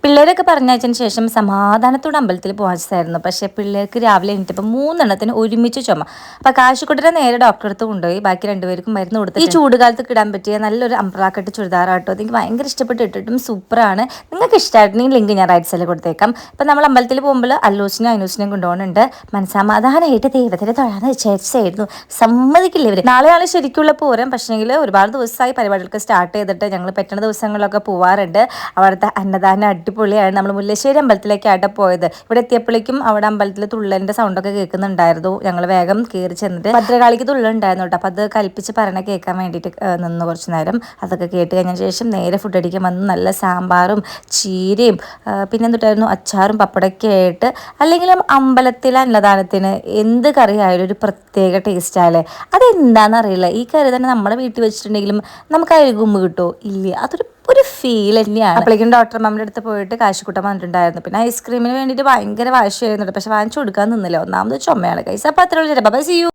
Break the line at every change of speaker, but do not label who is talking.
പിള്ളേരൊക്കെ പറഞ്ഞയച്ചതിന് ശേഷം സമാധാനത്തോടെ അമ്പലത്തിൽ പോകാച്ചായിരുന്നു. പക്ഷേ പിള്ളേർക്ക് രാവിലെ എണീറ്റപ്പോൾ 3 ഒരുമിച്ച് ചുമ. അപ്പോൾ കാശിക്കുട്ടനെ നേരെ ഡോക്ടറെ അടുത്ത് കൊണ്ടുപോയി. ബാക്കി രണ്ടുപേർക്കും മരുന്ന് കൊടുത്തു. ഈ ചൂടുകാലത്ത് ഇടാൻ പറ്റിയ നല്ലൊരു അംബ്രാക്കട്ട് ചുരിദാറാട്ടോ. എനിക്ക് ഭയങ്കര ഇഷ്ടപ്പെട്ട് ഇട്ടിട്ടും സൂപ്പറാണ്. നിങ്ങൾക്ക് ഇഷ്ടമായിട്ടുണ്ടെങ്കിൽ ലിങ്ക് ഞാൻ റൈറ്റ് സൈഡിൽ കൊടുത്തേക്കാം. ഇപ്പം നമ്മൾ അമ്പലത്തിൽ പോകുമ്പോൾ അല്ലൂസിനും അനൂസിനെയും കൊണ്ടുപോകുന്നുണ്ട്. മനസ്സമാധാനമായിട്ട് ദൈവത്തിനെ തൊഴാന്ന് വിചാരിച്ചായിരുന്നു. സമ്മതിക്കില്ല ഇവർ. നാളെ ശരിക്കുള്ള പോരാൻ. പക്ഷേങ്കിൽ ഒരുപാട് ദിവസമായി പരിപാടികൾക്ക് സ്റ്റാർട്ട് ചെയ്തിട്ട് ഞങ്ങൾ പറ്റുന്ന ദിവസങ്ങളിലൊക്കെ പോവാറുണ്ട്. അവിടുത്തെ അന്നദാനം അടിപൊളിയാണ്. നമ്മൾ മുല്ലശ്ശേരി അമ്പലത്തിലേക്കായിട്ട് പോയത്. ഇവിടെ എത്തിയപ്പോഴേക്കും അവിടെ അമ്പലത്തിൽ തുള്ളലിൻ്റെ സൗണ്ടൊക്കെ കേൾക്കുന്നുണ്ടായിരുന്നു. ഞങ്ങൾ വേഗം കയറി ചെന്നിട്ട് ഭദ്രകാളിക്ക് തുള്ളുണ്ടായിരുന്നു കേട്ടോ. അപ്പോൾ അത് കൽപ്പിച്ച് പറയണ കേൾക്കാൻ വേണ്ടിയിട്ട് നിന്ന് കുറച്ച് നേരം അതൊക്കെ കേട്ട് കഴിഞ്ഞ ശേഷം നേരെ ഫുഡ് അടിക്കാൻ വന്ന് നല്ല സാമ്പാറും ചീരയും പിന്നെ എന്തിട്ടായിരുന്നു അച്ചാറും പപ്പടമൊക്കെ ആയിട്ട്. അല്ലെങ്കിലും അമ്പലത്തിലെ അന്നദാനത്തിന് എന്ത് കറി ആയാലും ഒരു പ്രത്യേക ടേസ്റ്റാല്ലേ. അതെന്താണെന്നറിയില്ല. ഈ കറി തന്നെ നമ്മളെ വീട്ടിൽ വെച്ചിട്ടുണ്ടെങ്കിലും നമുക്ക് അഴുകുമ്പ് കിട്ടുമോ ഇല്ല. ഒരു ഫീൽ തന്നെയാണ്. അപ്പോഴേക്കും ഡോക്ടർ മാമിൻ്റെ അടുത്ത് പോയിട്ട് കാശിക്കുട്ടൻ വന്നിട്ടുണ്ടായിരുന്നു. പിന്നെ ഐസ്ക്രീമിന് വേണ്ടിയിട്ട് ഭയങ്കര വാശിയായിരുന്നു. പക്ഷെ വാങ്ങിച്ചു കൊടുക്കാൻ നിന്നില്ല. ഒന്നാമത് ചുമയാണ് കൈസ്. അപ്പോൾ അത്രയുള്ള ബൈ, സീ യു.